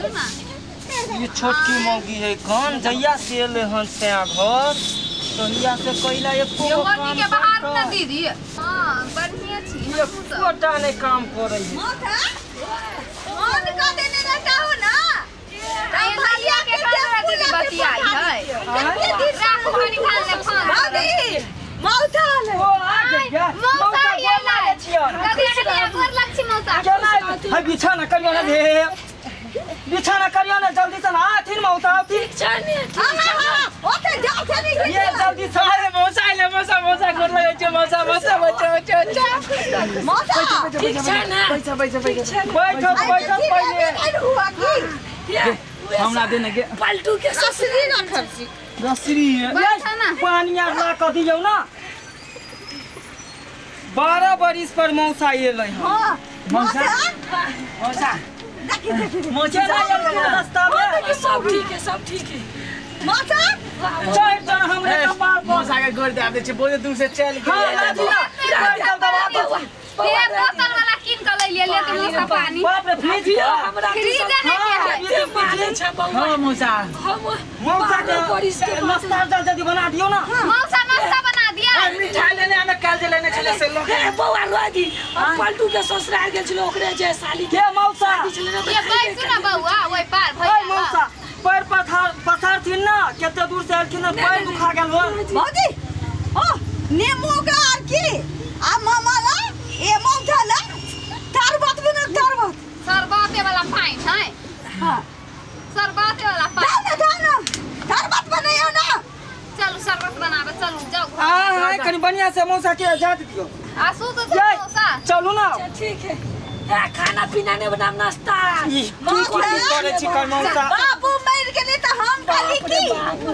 ये छोटकी मौगी है कौन जैया से एले हन से घर तहिया से कइला एको काम के बाहर न दीदी। हां बढ़िया छी हम तो कोटा ने काम करे है माथा फोन का देने रहता हो ना भैया के घर दीदी बतियाई है राखो खड़ी खान ले फोन दादी मौसा ले ओ आ गया मौसा ये लागे छियो कभी से गोर लग छी मौसा है बिछाना करियो ना दे बिछाना करियो ना जल्दी से आ थिन मौसा ठीक छने हां ओते जाओ चली ये जल्दी से अरे मौसा ले मौसा गोर लगे छ मौसा ठीक छ ना बैठो पहले हमरा देने के पलटू के ससुरी रखल छी रसरी पानिया ला क दियौ ना 12 बरिस पर मौसा एलै हां मौसा मुझे ना ये रास्ता में सब ठीक है मौसा चार जन हमरे कपार पर मौसा के गोर दे दे बोले दूर से चल के ये बोतल वाला किन क ले ले के मौसा पानी बाप रे फ्रिज हमरा फ्रिज देने के है पानी छ हां मौसा के नाश्ता जल्दी बना दियो ना मौसा नाश्ता बना दिया मिठाई लेने हमें काल जे लेने चले से लोग ए बौआ रोदी पलटू के ससुराल गेल छलो ओकरे जे साली के मौसा ये बैठ ना बउआ ओइ पार ओए भैया मौसा पैर पथार थिन ना केते दूर से आलखिन पैर दुखा गेल हो भौजी ओ नेमो का आर की आ मामा ला ए मौसा ला तरबत बना तरबत सरबाते वाला पानी है हां सरबाते वाला पानी दाना तरबत बनायो ना चलो शरबत बनावे चलो जाओ हां कनी बढ़िया से मौसा के जात दियो आसू तो मौसा चलो ना ठीक है खाना पीना ने बनाम नाश्ता की करे छी कर मौसा बाबू मर गेले त हम काली की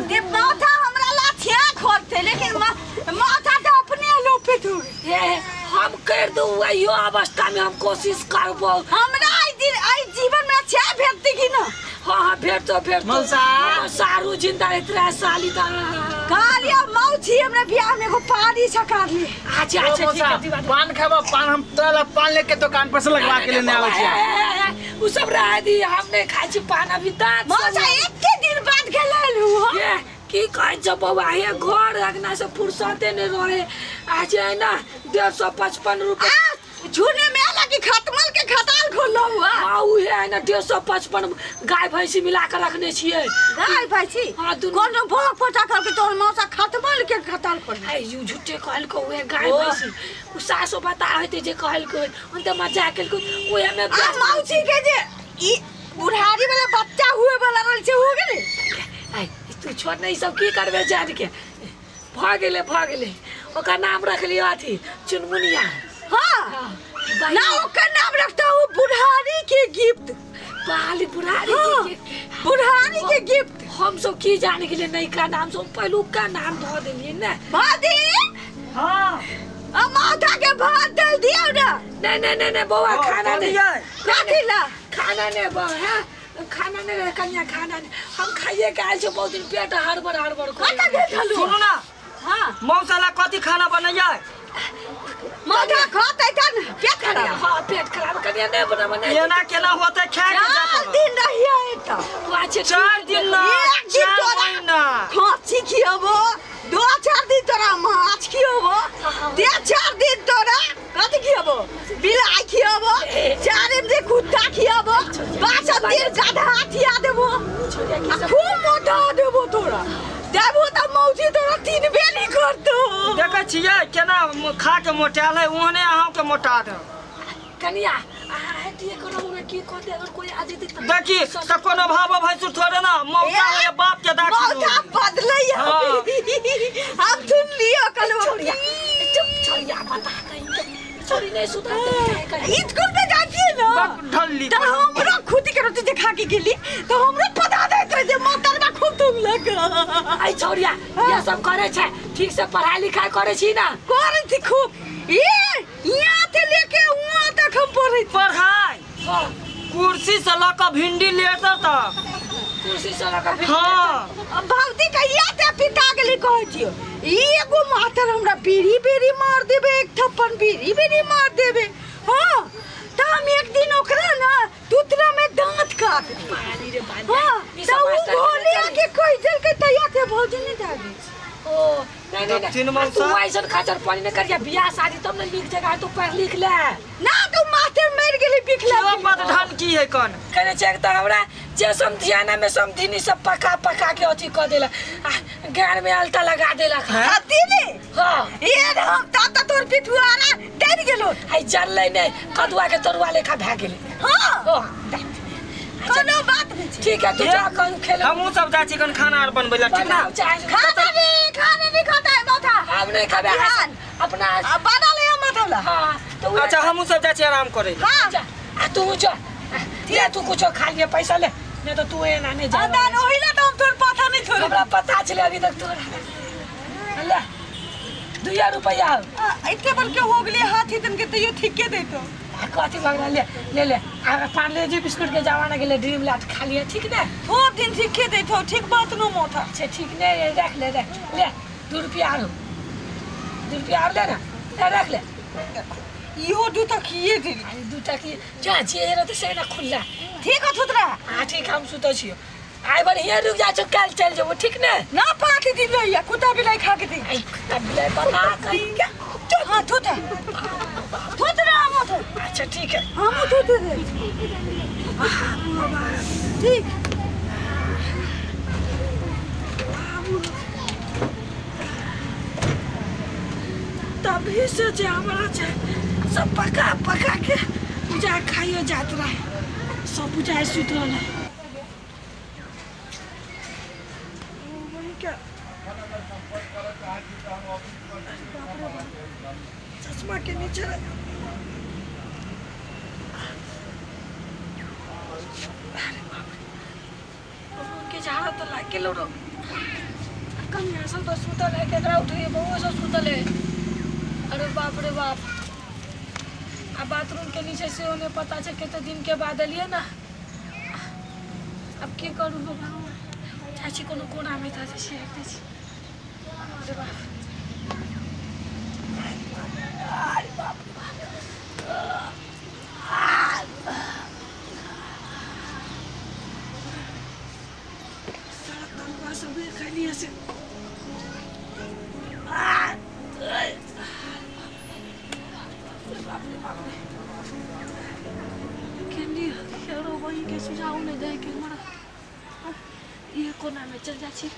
दे माथा हमरा ला छिया खोते लेकिन माथा तो अपने लोपे थू ये हम कर दू यो अवस्था में हम कोशिश करबो हमरा आई जीवन में अच्छा भेटती की ना हां भेट मौसा सारू जिंदा इतना साली ता कालिया मौसी हमरा बियाह में एगो पानी छका ली अच्छा ठीक है पान खाबो पान हम तोला पान लेके दुकान पर से लगवा के लेने आवे छी उ सब रह दी हमने खाइ छी पान अभी दांत मौसा एक के दिन बाद खेललु ये की कह जब बाबा ये घर रखना से फुर्सते ने रहे आज है ना 155 रुपए झूने में लगी खतमल के खटाल खोलो हुआ हां उ है ना 155 गाय भैंसी मिला के रखने छिए गाय भैंसी हां कोन भोग पटा कर के तोर मौसा खतमल के खटाल खोल ए यू झूठे कहल को वे गाय भैंसी उ सासो बता होते जे कहल को उन त मजाक के ओए में मौसी के जे ई बुढ़ारी वाला बच्चा हुए वाला रहल छे हो गेले ए तू छोड़ नहीं सब की करबे जान के भाग गेले ओकर नाम रख लियो अथी चुनमुनिया हां ना ओकर नाम रखता हूं बुढ़ारी के गिफ्ट पाली बुढ़ारी के गिफ्ट हम सब की जाने के लिए नहीं का नाम सब पहलू का नाम धो देलिए ना भादी हां माथा के भात डाल दियो ना नहीं बौआ खाना नहीं काटी ला खाना नहीं बौआ खाना नहीं कन्या खाना नहीं हम खाइए के आइल छ बहुत दिन पेट हड़बड़ को सुनो ना हां मौसा ला कथि खाना बनैया माथा खाते तन पेट खराब हां पेट खराब कन्या नहीं बना ये ना केना होते खाए के जा दिन रहिए त पाछे 4 दिन ना 4 महीना खांसी खियाबो 2-4 दिन तोरा माछ खियाबो 4 दिन तोरा कथि खियाबो बिलाई खियाबो 4 दिन कुत्ता खियाबो 5 दिन गाधा खिया देबो खूब मोटा देबो तोरा देबो त मौजी तोरा 3 बेली करतो देखे छिए केना खा के मोटाल है ओहने अहां के मोटा दे कनिया हटिए कोनो में की को दे अगर कोई आ जेते त देखी त कोनो भाव भैंसुर थोड़े ना मौसा है बाप के दाखिल मौसा बदलै हम सुन लियो कल छोड़िया बता कहीं छोरी नहीं सुधारते स्कूल में जाती है ना ढल्ली त हमरा खुद के रोटी देखा के गेली तो हमरा पता देत रहे जे मोटर में खूब तुम लगा आई छोरिया ये सब करे छे ठीक से पढ़ाई लिखाई करे छी ना करे थी खूब ये यहां से लेके वहां तक हम पढ़ाई कुर्सी से लका भिंडी लेटर तक कुर्सी से लका भिंडी हां भौती कहिया ते पिता गेली कहै छियो एगो मातर हमरा बीड़ी मार देबे एक थप्पन बीड़ी मार देबे हां त हम एक दिन ओकरा ना दूतरा में दांत काट बात पानी रे पानी हां ई तो सब मास्टर गोलिया के कोई जल के तैयार थे भौजी नहीं जागे ओ नहीं तीन नहीं मौसा। तू ऐसा खचर पानी में करिया बियाह शादी तब ना लिख जगह तू पढ़ लिख ले ना तू मास्टर मर गेली बिखला यो बात ढन की है कौन करे चेक त हमरा जे समधियाना में समधिनी सब पका पका के अथी क देला गार में आलता लगा देला हतीने हां ये हम ता तोर पिठुआरा डर गेलो आई चल ले नहीं कदुआ के तरुआ लेखा भाग गेले हां कोनो बात नहीं ठीक है तू जा कौन खेल हमहू सब जाची कन खाना आर बनबैला ठीक ना खाना भी खाता है माथा हम नहीं खाबे अपना बना ले माथा हां तो अच्छा हमहू सब जाची आराम करे हां जा तू जा ये तू कुछ खा लिए पैसा ले नहीं तो तू ए ना नहीं जा दान ओहिला तो हम तोर पता नहीं छोड़ हमरा पता चले अभी तक तोरा ले 2 रुपया इतने बल के हो गेले हाथी तन के तइयो ठीक के देतो कथी मांग ले ले पार्ले जी बिस्कुट के जमाना के लिए ड्रीम लाट खा लिया ठीक ना खूब दिन ठीक के देतो ठीक बात नो मोथा अच्छा ठीक ने रख ले 2 रुपया आरो 2 रुपया आर ले ना रख ले इहो दू तकिए दे अरे 2 टकी जा जेरो तो से ना खुला ठीक है थुतरा हां ठीक हम सुत छियो आइ बड़ हिया रुक जा कल चल जेबो ठीक ने ना पाती दिन लइया कुत्ता बिलाई खा के दे आई बिलाई बता कहीं क्या हां थुता थुतरा मोथा अच्छा ठीक है हम थुते दे ठीक तभी से जे हमारा सब पका पका के पूजा खाइए जात रहे सब पूजा सुत रहे क्या चश्मा के नीचे के झाड़ा तो लाग के लो कम असल तो सुतल है केकरा उठिए बहु सब सुतल है अरे बाप रे बाप अब बाथरूम के नीचे से उन्हें पता चल कितने दिन के बाद लिए ना अब क्या करूँ भगवान चाची को कोना में था जैसे अरे बाप अरे बाप सड़क तंगवा सब खाली ऐसे वही के सुझाव नहीं दे के मरा ये कोना में चल जाछी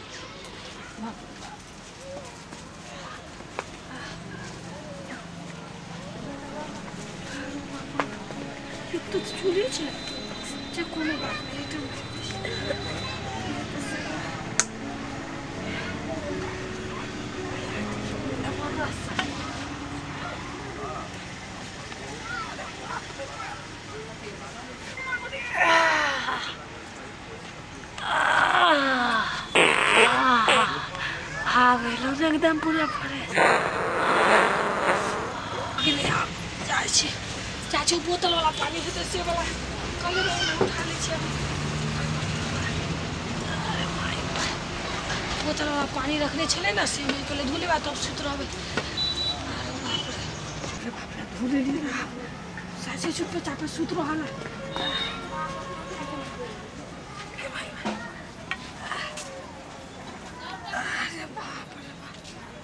तो चुली छे जे कोनो बात नहीं तो एकदम पूरा फ्रेश चाची बोतल वाला पानी है से वाला कलर उठा ले बोतल वाला पानी रखने छले ना से मैं पहले धुले बा तब सुत रहबे अरे बाप रे धुले ली साचे चुप चाप सुत रहला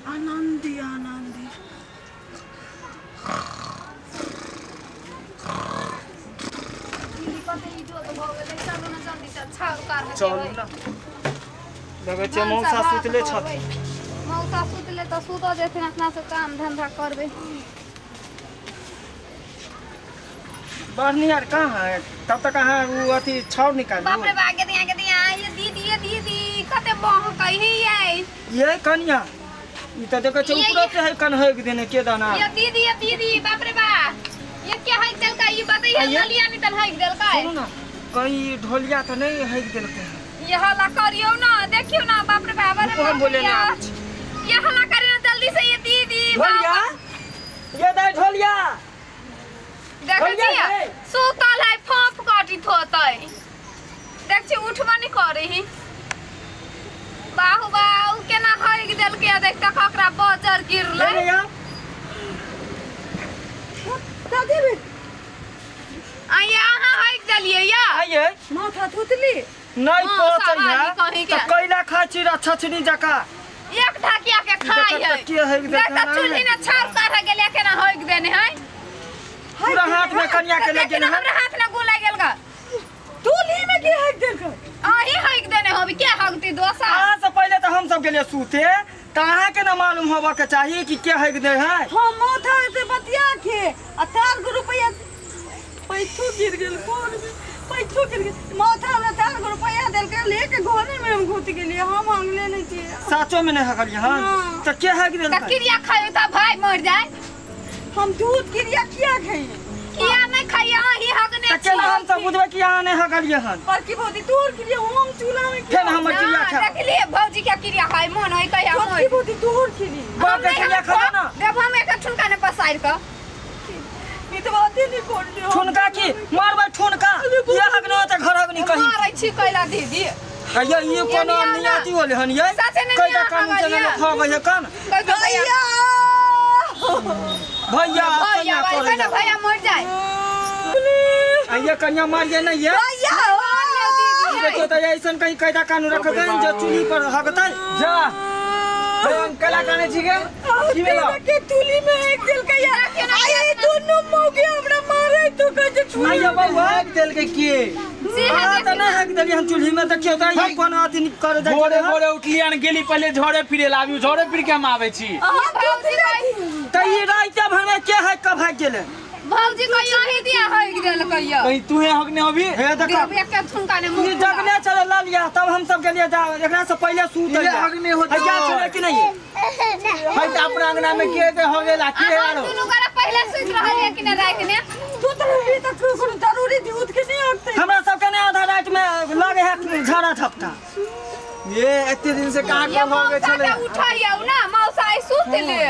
आनंदी आनंदी लगे मौसा सुतले छथिन मौसा सुतले तो सुत जेथिन अपना से काम धंधा करबे बढ़नी यार कहाँ है तब तक कहाँ वो अथी छाव निकाल बाप रे बागे दिया ये दीदी कते बह कही है ये कन्या ई त देखै छ ऊपर से है कन है देने के दाना ये दीदी बाप रे बा ये क्या है चल का ये बताइए ढोलिया नहीं तन है देल का सुनो ना कहीं ढोलिया तो नहीं है देल के ये हला करियो ना देखियो ना बाप रे बाबा रे हम बोले ना ये हला करे ना जल्दी से ये दीदी ढोलिया ये दे ढोलिया देखै छियै सुतल है फॉप काटी थोतै देख छी उठबा नहीं करही बाहु बाहु केना हई देल के देख त ककरा बजर गिरले दादी आइए अहाँ हाइक दलिए या आइए माथा थुतली नहीं हाँ, पहुंचै सवारी कहीं है के। तो कैला खाई छी छछनी जका एक ढाकिया के खाई है के है देखा चूल्ही ने छाल काट गेले केना हाइक देने है पूरा हाथ में कन्या के लगे लेकिन हमरा हाथ में गुला गेल का चूल्ही में के हक देलकै आही हाइक देने होबी के हकती दोसा अहाँ से पहले तो हम सब गेलिए सूते तो अहाँ के ना मालूम होबा के चाहिए कि के हक दे है हम माथा से बतिया के आ 4 रुपया पैसो गिर गेल फोन में पैसो गिर गेल माथा में 4 रुपया देलकै लेके घरे में हम घुस गेलिए हम मांगले नहीं छिए साचो में नहीं हकलिए हन हाँ। तो के हक त दे क्रिया खायो त भाई मर जाए हम दूध क्रिया किया खाइए किया नहीं खाइए आही हकने तो केना हम सब बुझबे कि अहाँ नहीं हकलिए हन पर की भौजी तोर क्रिया हम चूल्हा में फेन हमर क्रिया खा देख लिए भौजी के क्रिया खाई मन होई कहिया की मोर भौजी तोर क्रिया बाप के क्रिया खा ना देव हम एक ठुनका ने पसार क ई तो बाते नहीं बोल रहे ठुनका की मारबै ठुनका ये हक न त घर हक नहीं कहीं मारै छी कैला दीदी ये कोनो नियति होले हन ये साचे ने कैदा कानून से न खाबै है कान भैया भैया भैया करे भैया भैया मर जाए ये कन्या मारिए नहीं ये देखो तो ऐसा कहीं कैदा कानून रख गए जो चूल्ही पर हकतै जा हम कला काने छी के की भेलो के चूल्ही में एक दिल का यार आई दोनों मौके हमरा मारे तो कह नहीं ये बउआ हक देल के किए हां त नहीं हक देली हम चूल्ही में देखियो त ये कोन अथी कर दे भोरे भोरे उठली अन गेली पहले झोड़े फिरे लाबी झोड़े फिर के हम आवे छी त ई राइते भर में के है कब भाग गेले भौजी कहियो ही दिया है गेल कहियो कहीं तू है हक ने अभी हे देखा देव एक ठुनका ने ये मुंह जगने चले ला लिया तब हम सब गेलिए जा एकरा से पहले सूत ये हक ने होतो है क्या चले कि नहीं है त अपना अंगना में के हो गेला की हम दुनु गरा पहले सुत रहलिए कि न रात में तू तो अभी तक कोई जरूरी दूध के नहीं हकते हमरा सब के ने आधा रात में लगे है झाड़ा झपटा ये इतने दिन से कहां ये कब हो गए मौसा चले के उठाइयो ना मौसा आई सुत ले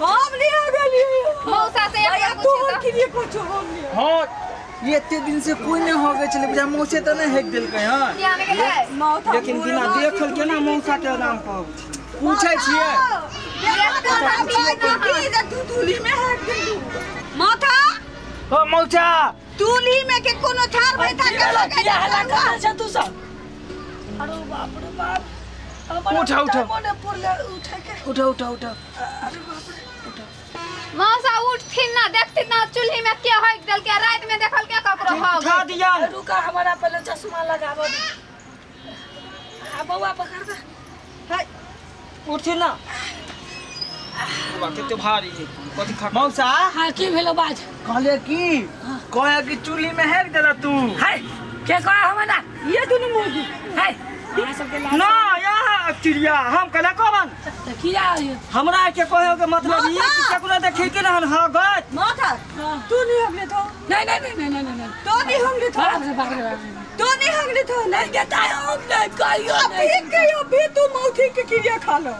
हम नहीं आ गए मौसा से एक तू पूछे के लिए कुछ हो गया हां ये इतने दिन से कोई नहीं हो गए चले बुझा मौसे तो नहीं हेक दिल के हां क्या में गेले माथा लेकिन बिना देखल के ना मौसा के नाम कहब पूछे छिए तू चूल्ही में हक दे माथा हो मौसा चूल्ही में के कोनो थार भाई था के लगे हला कर छ तू सब अरे बाप रे बाप उठा उठा मोने पुरले उठा के उठा अरे बाप रे मौसा उठथिन ना देखथिन ना चूल्ही में क्या है दल के रात में देखल के ककरो हो उठा दिया रुका हमारा पहले चश्मा लगाबो हां बउआ पकड़ दे हाय उठी ना बाकी तो भारी है कथि खा मौसा हां की भेलो बाज कहले की कहे कि चूल्ही में हेक देला तू हाय के कहा हमरा ये दुनु मुर्गी हाय यहाँ सबके ना यहाँ चिड़िया हम कला कबन तो किया ये हमरा के कहे के मतलब ये कि केकरो देखै के रहन ह गत माथा तू नहीं हमले तो नहीं तो नहीं हमले तो बाप रे तो नहीं हमले तो नहीं देता है हम नहीं कहियो नहीं कहियो भी तू मौठी के क्रिया खा लो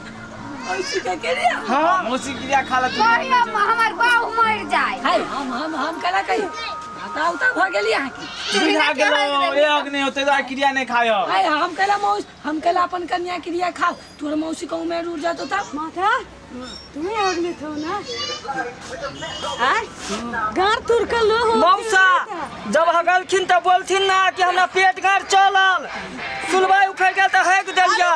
ऐसी के क्रिया हां मौसी क्रिया खाला तू कहियो हमर बाहु मर जाए हाय हम कला कहियो बताओ तब हो गेली यहाँ की बिना गेलो ए अग्नि होते तो क्रिया नहीं खायो हाय हम कला अपन कन्या क्रिया खाओ तोर मौसी को में रुर जातो तब माथा तुम्हें अगले थो ना हाय गार तुर के लो मौसा जब हगलखिन त बोलथिन ना कि हमरा पेट गार चलल सुलबाई उखड़ गेल त हैक देलियै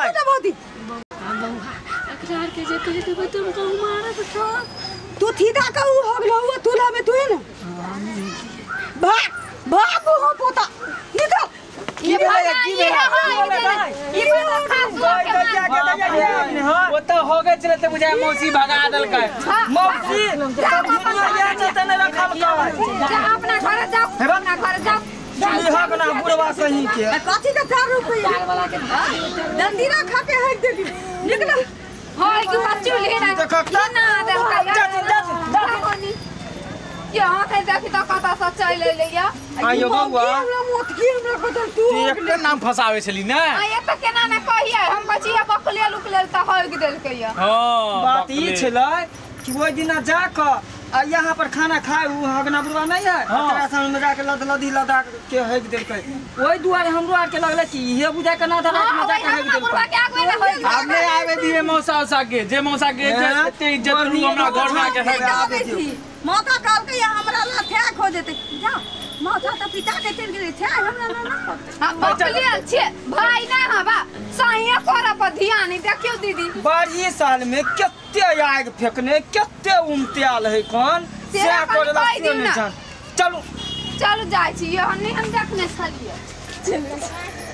अखरार के जे कहे देबे तुम को मारा तो तू थीदा कहू हो गेलो वो तुला में तू है ना भाग हो पोता निकल ये वो तो हो गए चले तो बुझाए मौसी भगा दल के मौसी सब दुनिया ये चलते न रखल का अपना घर जाओ अपना घर जाओ चली हक ना बुढ़वा सही के कथी का 4 रुपया वाला के दंदीरा खा के हक देली निकल होय कि बच्चू ले ना दे ये हाथ है देखि त कता से चल ले या आयो बउआ हमरा मोत की हमरा बदल तू एकटे नाम फसावे छली ना ये त केना ने कहिए हम बचिया बकले लुकले त होय देल के या हां बात ई छलै कि ओइ दिना जाके आ यहाँ पर खाना खाए उ हगना बुढ़वा नहीं है ओकरा संग में जाके लदी लदा के हैक देलकै ओइ दुआरे हमरो आर के लगले कि ये बुझाय के ना धरा में जाके हैक देलकै अब नहीं आवे दिए मौसा उसा के जे मौसा के इज्जत इज्जत रू हमरा घर में आके आवे थी माता काल के हमरा ला ठेक हो जेते जा माथा तो पिता के चल गेले छे हमरा ना पड़ते हम बकलिया छे भाई ना हवा सही कर पर ध्यान देखियो दीदी 12 साल में केते आग फेंकने केते उमत्याल है कौन से तेरा करला कहीं से नहीं ना। जान चलो चल जाय छी ये हम देखने छलिए